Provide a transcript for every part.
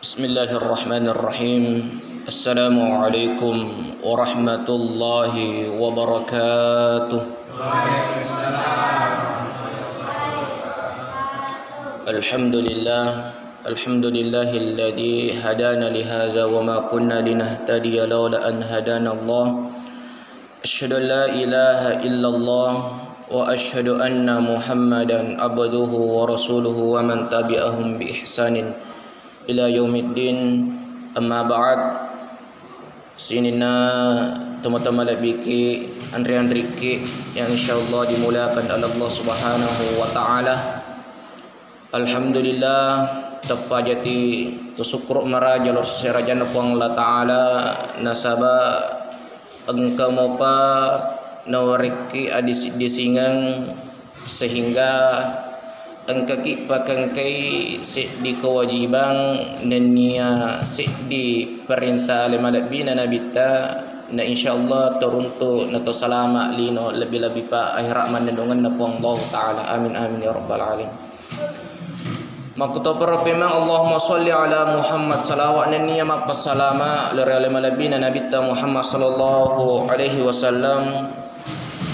Bismillahirrahmanirrahim. Assalamualaikum warahmatullahi wabarakatuh. Alhamdulillahilladzi hadana lihaza wa ma kunna linahtadiya laula an hadana Allah. Asyhadu an la ilaha illallah wa asyhadu anna Muhammadan abduhu wa rasuluhu wa man tabi'ahum bi ihsanin ila yaumiddin. Amma ba'd. Sinina teman-teman labiki andri-andriki yang insyaallah dimulakan oleh Allah Subhanahu wa taala. Alhamdulillah tapa jati tusyukur maraja lor serajana puang Allah taala nasaba engkau mopa nawariki adis disingang sehingga engkaki pakangkai sik di kewajiban dan nia sik di perintah oleh malabina nabita na insyaallah teruntuk na to salama lino lebih-lebih pa akhirat manendungan na po Allah taala. Amin amin ya rabbal alamin. Makuto para pemang Allahumma salli ala Muhammad salawat dan nia mapasalama oleh malabina nabita Muhammad sallallahu alaihi wasallam.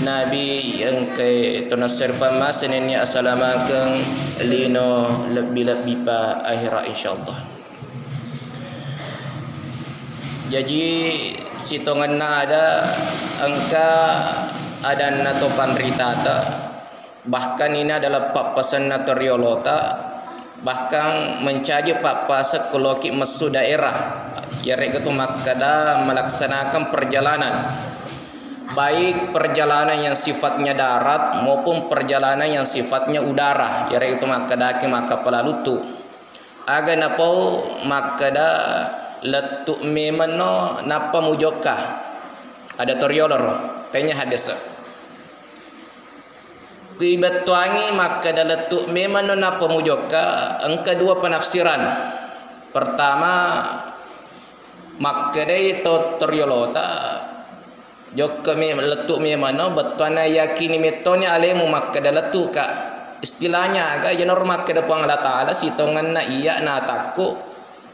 Nabi yang ke tunasir pamas ini assalamakum lino lebih-lebih pa akhirat insyaallah. Jadi sitongan na ada angka ada nato panritata, bahkan ini adalah papasan natoriolota, bahkan mencaji papasan koloki mesu daerah ya reketu makada melaksanakan perjalanan, baik perjalanan yang sifatnya darat maupun perjalanan yang sifatnya udara yaitu makadaki maka pelalutu aga napau makada letu memano napa mujoka ada toriolor tanya hadis kuibat tuangi makada letu memano napa mujoka. Angka dua penafsiran. Pertama makada itu toriolota jok kami letuk mi mana betana yakini metone alemu makada letuk ka istilahnya aga ya norma kada puang Allah taala sitongan na iya na takku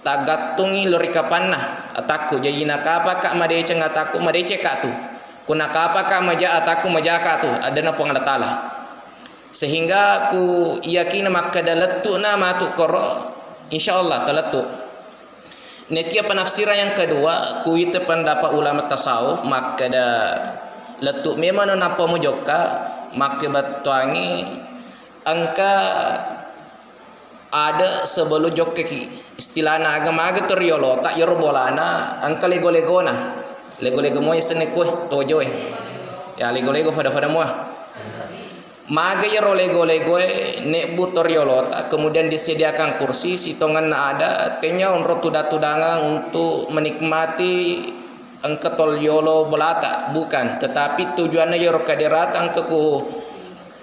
tagatungi lorika panah ataku jadi nak apa kak made ceng ataku made ceka tu kuna apa kak maja ataku maja ka tu ada na puang Allah taala sehingga ku yakini makada letuk na matu koro insyaallah teletuk. Nekia penafsiran yang kedua, kuita pendapat ulama tasawuf maka da letuk memang napa mujoka maka batuangi angka ada sebelum jokeki istilahna agama aga toriolo tak yorbolana angka lego-legona lego-lego moy senekwe tojo ya lego-lego pada moa maga ya lego-lego nek butoriolota kemudian disediakan kursi sitongan ada tenya onro tudangan untuk menikmati engketol yolo belata bukan, tetapi tujuannya ya kaderat angkeku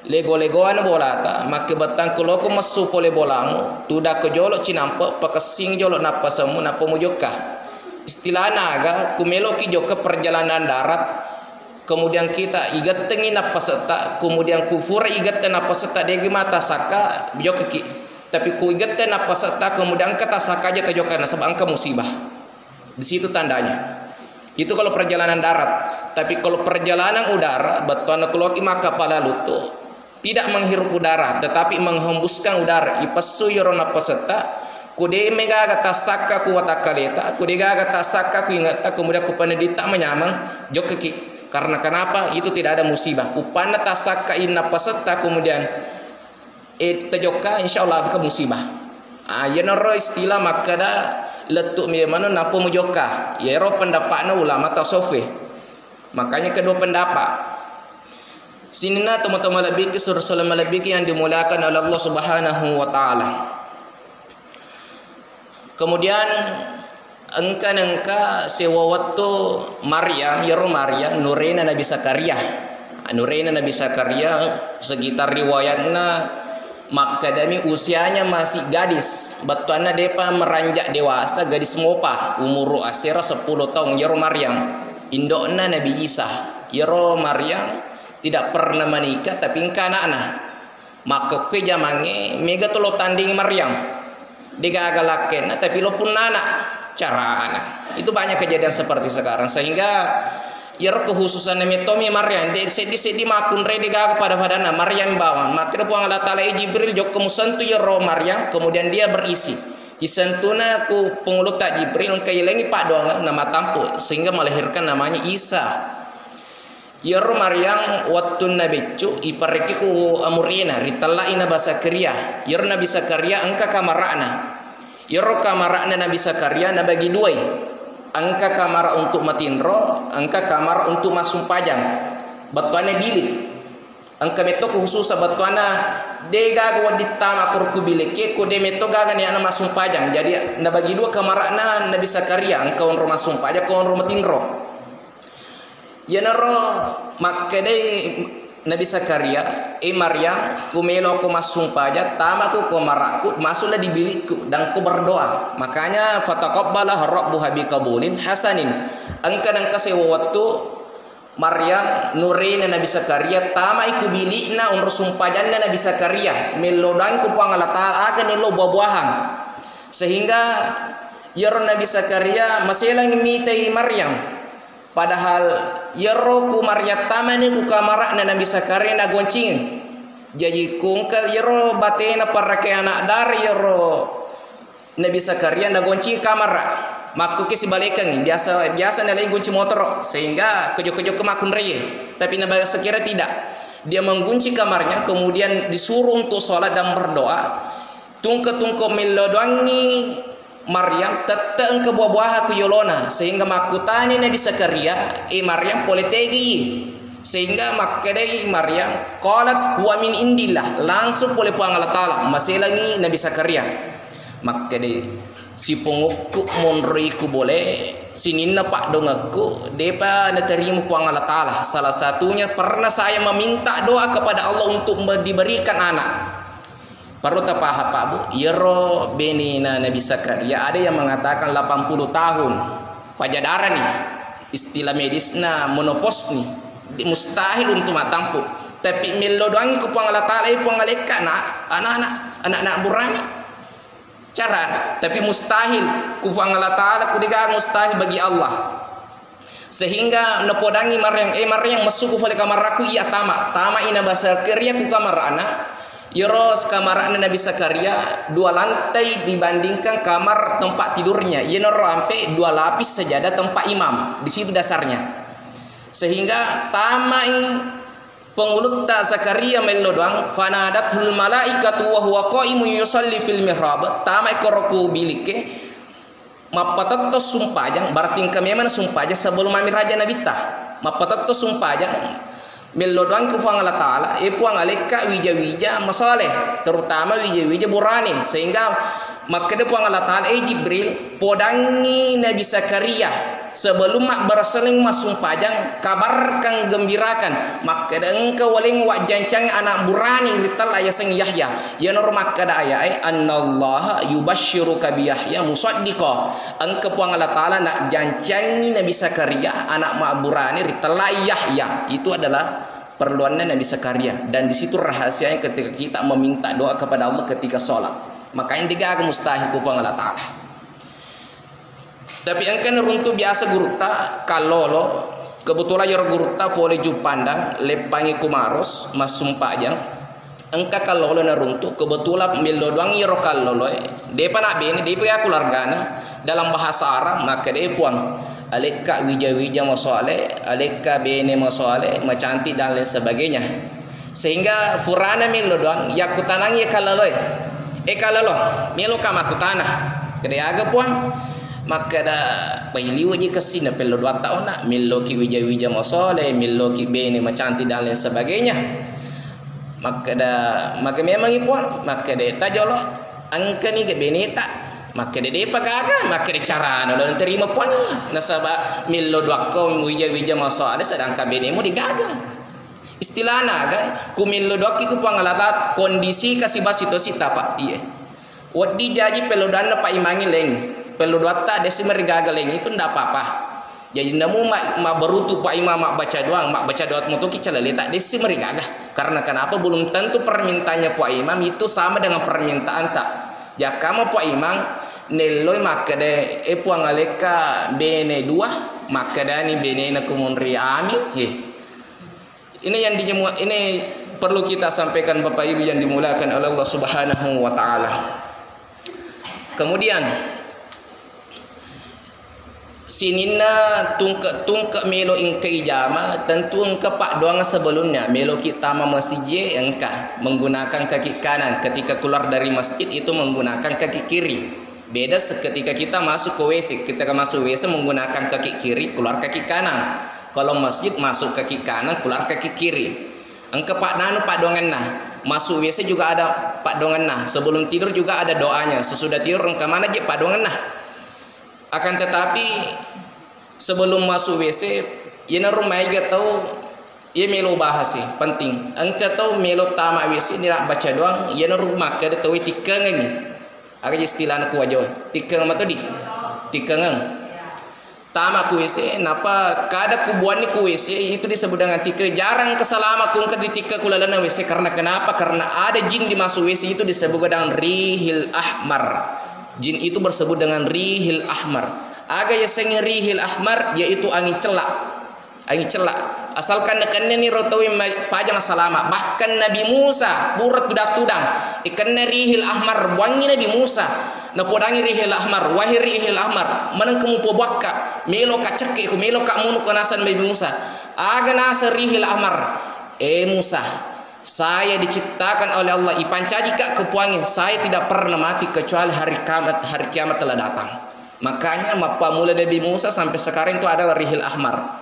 lego-legoan bolata maka batang kuloko mesu pole bolamu tuda ke jolo cinampe pakesing jolo napa semu napa mujoka istilah naga kumelo ki joka perjalanan darat. Kemudian kita igat tengin apa serta kemudian kufur igat ten apa serta degi mata saka bijokeki tapi ku igat ten apa serta kemudian kata saka aja kejokan sebab angka musibah di situ tandanya itu kalau perjalanan darat. Tapi kalau perjalanan udara batuan keloki maka pala lutu tidak menghirup udara tetapi menghembuskan udara ipasu yoron apa serta kude mega kata saka ku watakaleta kude kata saka ku ingat kemudian ku panedita menyamang jokeki. Karena kenapa? Itu tidak ada musibah. Upana tasaka inna pasetta kemudian tejoka insyaallah ke musibah. Ya noro istilah makada letuk memano napa mujoka. Ya ro pendapatna ulama tasawuf. Makanya kedua pendapat. Sinina teman-teman lebih ke surah lebih yang dimulakan oleh Allah Subhanahu wa taala. Kemudian engka sewa waktu Maryam yaro Maryam Nurena Nabi Zakaria sekitar riwayatna makadami usianya masih gadis batuanna depa meranjak dewasa gadis mopa umur asira 10 tahun yaro Maryam indokna Nabi Isa yaro Maryam tidak pernah menikah tapi engka anak-anak maka ke jamange mega tolo tanding Maryam digagalaken tapi lo pun anak cara itu banyak kejadian seperti sekarang sehingga kekhususan metomi Maryam di makun re digaga pada Maryam bawang makira puang Allah taala Jibril jok kemusantu Maryam kemudian dia berisi isantuna ku pengulut tak Jibril kailengi pak doang nama tampu sehingga melahirkan namanya Isa. Maryam wattun nabicu ipareki ku amurina ritalla ina Basakaria Nabi Zakaria angka kamarana kamarana Nabi Zakaria na bagi dua angka kamar untuk matinro angka kamar untuk masuk pajang batuana bilik angka meto khusus batuana dega gua ditama kurku bilik ko de meto gaga ni ana masuk pajang jadi na bagi dua kamarana Nabi Zakaria angka on masuk pajang ko on matinro naro makade Nabi Zakaria Maryam kumelo ko masumpaja tamaku ko maraku masuklah di bilikku dan ku berdoa makanya fataqabbala rabbuha biqabulin hasanin angka waktu Maryam nurina Nabi Zakaria tama iku bilikna on sumpajanna Nabi Zakaria melodan ku pangalata aga nilo buah-buahan sehingga Nabi Zakaria masih lagi mitai Maryam padahal ku Maryam tamani ku kamara na Nabi Zakaria na goncing jadi kungka batena parake anak dari Nabi Zakaria na goncing kamara makku ke sibalekan biasa na lagi gunci motor sehingga kejo-kejo kemakun reye tapi Nabi Zakaria tidak dia menggunci kamarnya kemudian disuruh untuk sholat dan berdoa tungke-tungke melodoangi Maryam teteng ke buah-buah ke yolona sehingga makutani Nabi Zakaria Maryam poletegi sehingga makadai Maryam qalat huwa min indillah langsung boleh puang Allah taala masih lagi Nabi Zakaria makadai si pengukku monriku boleh sininna pak dongaku depa na terima puang Allah taala salah satunya pernah saya meminta doa kepada Allah untuk diberikan anak. Perlu tapahap Pak Bu, benina Nabi Zakaria ada yang mengatakan 80 tahun. Pajadara nih, istilah medisna menopause nih, mustahil untuk matampu. Tapi melodoangi ku Allah taala pengaleka anak-anak burani. Cara, tapi mustahil ku Allah taala ku digang mustahil bagi Allah. Sehingga nepodangi Maryam masuk ku kamar aku iya tama ina Zakaria ku kamar anak. Kamar Nabi Zakaria 2 lantai dibandingkan kamar tempat tidurnya. Sampai 2 lapis sajadah tempat imam. Di situ dasarnya. Sehingga tamai pengulut tak Zakaria melodoang fanadatul malaikatu wa huwa qaimun yusalli fil mihrab. Tamai koroku bilike mapatatto sumpajang berarti kami mana sumpajang sebelum amir raja Nabi tah. Mapatatto sumpajang melodoan ku Allah taala puang aleka wija-wija masaleh terutama wija-wija burani sehingga maka de puang Allah taala Jibril podangi Nabi Zakaria sebelum mak berseling masuk pajang kabarkan gembirakan maka de engkau waling wak jancang anak burani rital aya sing Yahya ya nur maka da aya annallaha yubashshiruka bi Yahya musaddiqa engkau puang Allah taala nak jancangi Nabi Zakaria anak mak burani rital Yahya itu adalah perluannya Nabi Zakaria dan di situ rahasianya ketika kita meminta doa kepada Allah ketika sholat makanya digaga mustahil ku Allah taala. Tapi engkan runtu biasa guruta kalau kebetulan guruta boleh jupandang lepangi kumaros masum pajang engka kalau na runtu kebetulan melodoang kalolo depa nak bini depa keluargana dalam bahasa Arab maka dia puang aleka wija-wija masoleh aleka bene masoleh macantik dan lain sebagainya sehingga furana melodoang ya kutanangi kalolo kalolo melo kama kutana kedai aga puang maka da pailiu je kesina pelo 2 tahun nak miloki wija-wija masoleh miloki bene macantik dan lain sebagainya maka memang ipuan maka de tajolo angka ni ke bene tak maka de pagaga maka de cara dan terima puan nasaba milo 2 kau wija-wija masoleh sedangkan bene mo digaga istilahna ga ku milo 2 ki ku pangalatat kondisi kasih basito sita pak iya wadi jaji pelodan pak imangi leng perlu data desi mergaga leng itu ndak apa-apa jadi namu mak berutu pak imam mak baca doa mutu ki calale tak desi mergaga karena kenapa belum tentu permintaannya pak imam itu sama dengan permintaan tak Jakama po imang nelloy makade puang aleka bene dua makada ni bene na kumunri amin. Ini yang ini perlu kita sampaikan Bapak Ibu yang dimulakan oleh Allah Subhanahu wa taala. Kemudian sinina tungka melo ingkai jama tentu engka pak doang sebelumnya melo kita masjid engka menggunakan kaki kanan, ketika keluar dari masjid itu menggunakan kaki kiri. Beda seketika kita masuk ke WC, ketika masuk WC menggunakan kaki kiri, keluar kaki kanan. Kalau masjid masuk kaki kanan, keluar kaki kiri. Engka pak nanu pak dongan nah, masuk WC juga ada pak dongan nah, sebelum tidur juga ada doanya, sesudah tidur engka mana je pak dongan nah. Akan tetapi sebelum masuk WC, ina rumah iga tahu ia melo bahas sih penting. Engka tahu melo tama WC ni nak baca doang, ina rumah kada tahu tikang ni. Aga istilah ku aja. Tikang ma tadi. Tikang. Tama ku WC, napa kada ku buat ni ku WC itu disebut dengan tika. Jarang kesalama ku di tika kulalana WC karena kenapa? Karena ada jin di masuk WC itu disebut dengan rihil ahmar. Jin itu bersebut dengan rihil ahmar. Aga ya seng rihil ahmar yaitu angin celak. Angin celak. Asalkan nekannya ni rotawi pajang salama. Bahkan Nabi Musa burat tudang-tudang ikan rihil ahmar wangi Nabi Musa. Napodangi rihil ahmar, wahir rihil ahmar. Manang kamu pobaka, melo ka cekek ku melo ka munu kanasan Nabi Musa. Aga nasa rihil ahmar. Musa, saya diciptakan oleh Allah ipancaji kak kepuangin. Saya tidak pernah mati kecuali hari kiamat telah datang. Makanya mapa mula Nabi Musa sampai sekarang itu adalah rihil ahmar.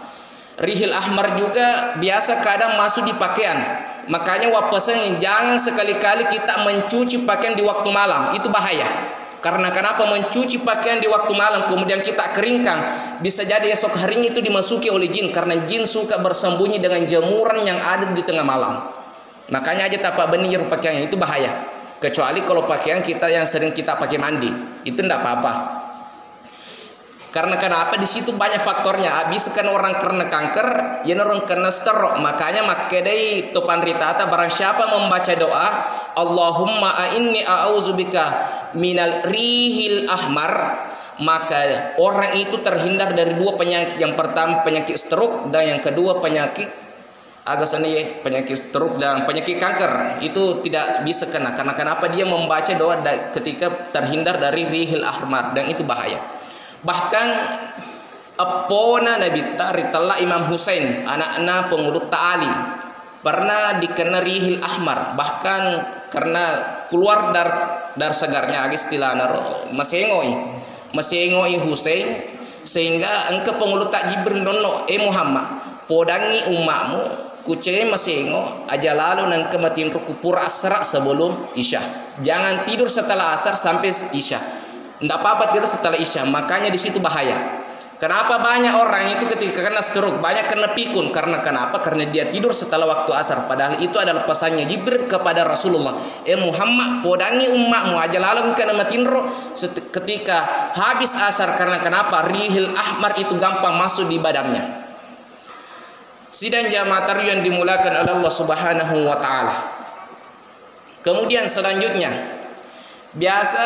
Rihil ahmar juga biasa kadang masuk di pakaian. Makanya wapesan jangan sekali-kali kita mencuci pakaian di waktu malam, itu bahaya. Karena kenapa mencuci pakaian di waktu malam kemudian kita keringkan, bisa jadi esok harinya itu dimasuki oleh jin, karena jin suka bersembunyi dengan jemuran yang ada di tengah malam. Makanya aja tapak benir pakaiannya itu bahaya. Kecuali kalau pakaian kita yang sering kita pakai mandi, itu tidak apa-apa. Karena kenapa di situ banyak faktornya. Habis kan orang kena kanker, ya orang kena stroke. Makanya makedai topan ritata barang siapa membaca doa Allahumma inni a'udzubika minal rihil ahmar, maka orang itu terhindar dari dua penyakit. Yang pertama penyakit stroke dan yang kedua penyakit penyakit stroke dan penyakit kanker. Itu tidak bisa kena. Karena kenapa dia membaca doa ketika terhindar dari rihil ahmar, dan itu bahaya. Bahkan apona Nabi Taritalla Imam Husain, anak-anak pengurut ta'ali, pernah dikena rihil ahmar. Bahkan karena keluar dar segarnya istilahnya masengoi Husain, sehingga engke pengurut tak Jibril dono Muhammad podangi umakmu kucai masengo aja lalu nang kematin rukupur asar sebelum isya. Jangan tidur setelah asar sampai isya. Tidak apa-apa tidur setelah isya. Makanya di situ bahaya. Kenapa banyak orang itu ketika kena stroke banyak kena pikun? Karena kenapa? Karena dia tidur setelah waktu asar. Padahal itu adalah pesannya Jibril kepada Rasulullah. Muhammad podangi umatmu aja lalu kena matinro ketika habis asar. Karena kenapa? Rihil ahmar itu gampang masuk di badannya. Sidang jamaah yang dimulakan oleh Allah Subhanahu wa taala. Kemudian selanjutnya biasa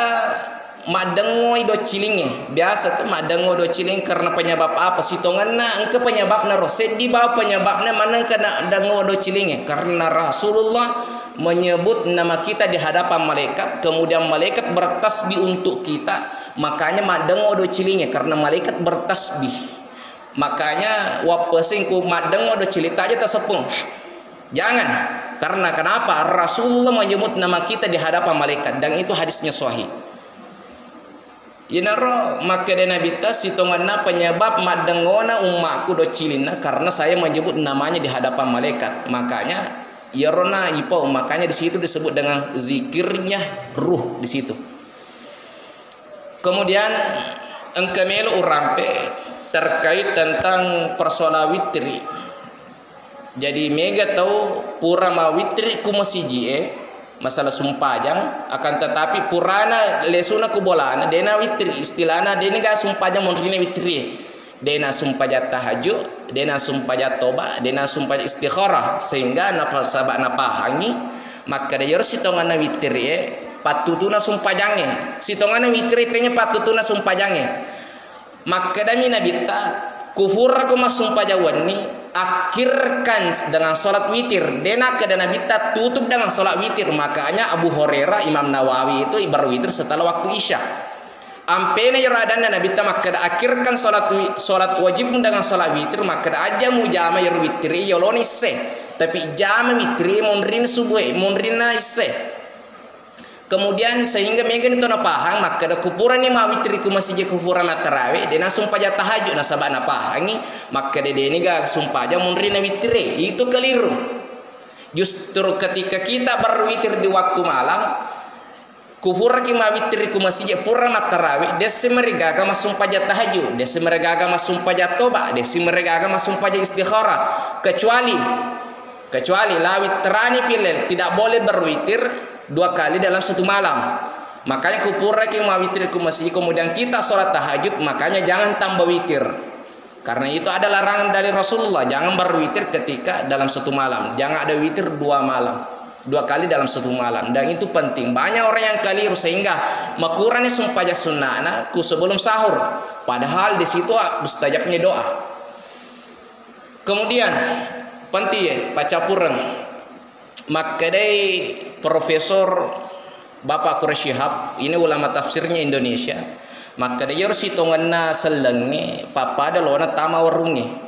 madengoi do cilinge. Biasa tuh madengoi do ciling karena penyebab apa? Sitonganna engke penyebabna roset di bawah penyebabna mana kena dengoi do cilinge. Karena Rasulullah menyebut nama kita di hadapan malaikat, kemudian malaikat bertasbih untuk kita. Makanya madengoi do cilinge karena malaikat bertasbih. Makanya wapesing ku madengoi do cilita aja tersepung. Jangan. Karena kenapa? Rasulullah menyebut nama kita di hadapan malaikat, dan itu hadisnya sahih. Inaro maka de Nabi tas sitonganna penyebab madengona umatku do cilina karena saya menyebut namanya di hadapan malaikat. Makanya yarona ipo, makanya di situ disebut dengan zikirnya ruh di situ. Kemudian engkemelo urampe terkait tentang persoalan witri. Jadi mega tahu pura ma witri ku masiji masalah sumpajang, akan tetapi purana lesuna kubolana dena witri istilahna dena ga sumpajang monrine witri, dena sumpajat tahajud, dena sumpajat toba, dena sumpajat istikharah, sehingga napa sabak napa hangi maka de yorsi tongana witri patutuna sumpajange sitongana witritenya patutuna sumpajange maka dami nabita kufur aku masumpa jawan ni akhirkan dengan salat witir dena ke dana bita tutup dengan salat witir. Makanya Abu Hurairah Imam Nawawi itu berwitir setelah waktu Isya. Ampene yaradan dana bita maka akhirkan salat wajib dengan salat witir maka aja mujama yer witri yoloni se tapi jama witri monrin subuh monrina ise. Kemudian sehingga megan itu na pahang maka da kupuran ni mawitri ku masih je kupuran matarawe dena sumpah ja tahajud na sabana pahangi maka de ni ga sumpah ja munri na witri itu keliru. Justru ketika kita berwitir di waktu malam kupura ki mawitri ku masih je pura matarawe desi mereka ga masumpah ja tahajud desi mereka ga masumpah ja toba desi mereka ga masumpah ja istikharah kecuali lawit terani filel tidak boleh berwitir 2 kali dalam satu malam. Makanya kupura ki mawitir ku masih kemudian kita sholat tahajud makanya jangan tambah witir. Karena itu ada larangan dari Rasulullah, jangan berwitir ketika dalam satu malam. Jangan ada witir 2 malam. 2 kali dalam satu malam dan itu penting. Banyak orang yang keliru sehingga makurani sumpah sunnah ku sebelum sahur. Padahal di situ mustajabnya doa. Kemudian penting baca pureng. Maka dari Profesor Bapak Quraisy Shihab ini ulama tafsirnya Indonesia. Maka dia harus hitunganna selengi papada lona tama warungi.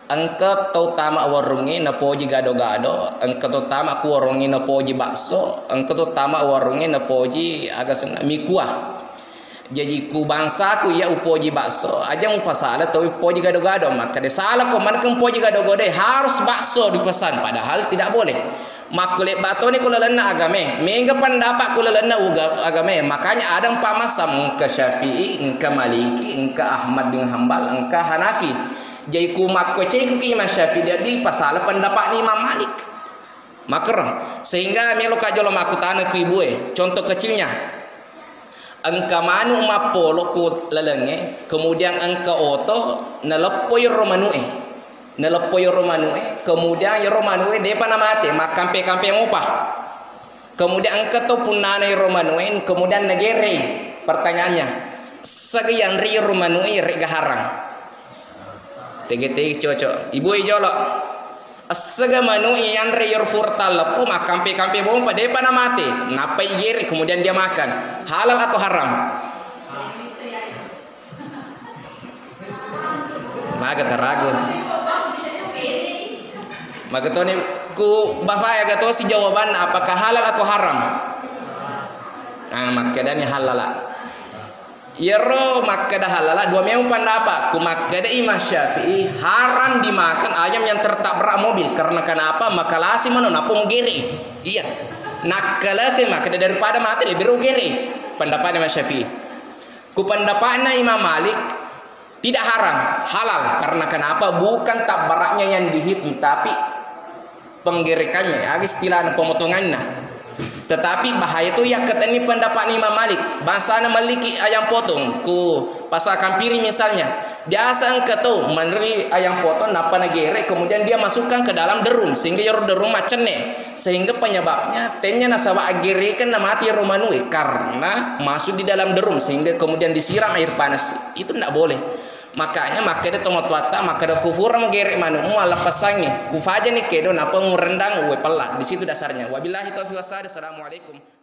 Angka tau tama warungi na poji gado-gado, angka tau tama ku warungi na poji bakso, angka tau tama warungi na poji agasana mikuah. Jadi ku bangsa ku ya upoji bakso aja mu pasala tau upoji gado-gado maka de salah ko man kan poji gado-gado harus bakso dipesan padahal tidak boleh. Makulit bato ni kulalana agame mega pendapat kulalana agame makanya ada 4 masam engka Syafi'i engka Maliki engka Ahmad bin Hambal engka Hanafi jadi ku makko cai ku Imam Syafi'i jadi pasal pendapat ni Imam Malik makar sehingga melo kajolo makutana ku ibu contoh kecilnya engka manu mapolo ku lalenge kemudian engka oto nalepoy romanue kemudian ya romanue depa namate makampe-kampe ngopah kemudian angka to punana romanue kemudian negere pertanyaannya sekian ri romanue ri gaharang tegete cocok ibu ijolo asaga manu yang ri furtal lepu makampe-kampe bompa depa namate napa igere kemudian dia makan halal atau haram maga tarago maka toni ku bapak ya gato si jawaban apakah halal atau haram? Maka dan halal. Yero maka dah halal. Dua memang pendapat. Ku maka dah Imam Syafi'i haram dimakan ayam yang tertabrak mobil karena kenapa? Maka lasi mana napa mugeri. Iya. Nakala ke maka daripada mati lebih rugeri. Pendapat Imam Syafi'i. Ku pendapatnya Imam Malik tidak haram, halal karena kenapa? Bukan tabraknya yang dihitung tapi penggerikannya ya istilah pemotongannya. Tetapi bahaya itu ya ketani pendapat Imam Malik bahasa maliki ayam potong ku pasal kampiri misalnya biasa engkau tahu meneri ayam potong napa negere kemudian dia masukkan ke dalam derung sehingga yor derung macene sehingga penyebabnya tennya nasaba agere kan mati romanui karena masuk di dalam derung sehingga kemudian disiram air panas itu tidak boleh. Makanya maka dia tomat wata maka dia kufur menggerek manu malah pasangnya kufaja nih kedo napa ngurendang uwe pelat di situ dasarnya wabillahi taufiq wassalamu. Assalamualaikum.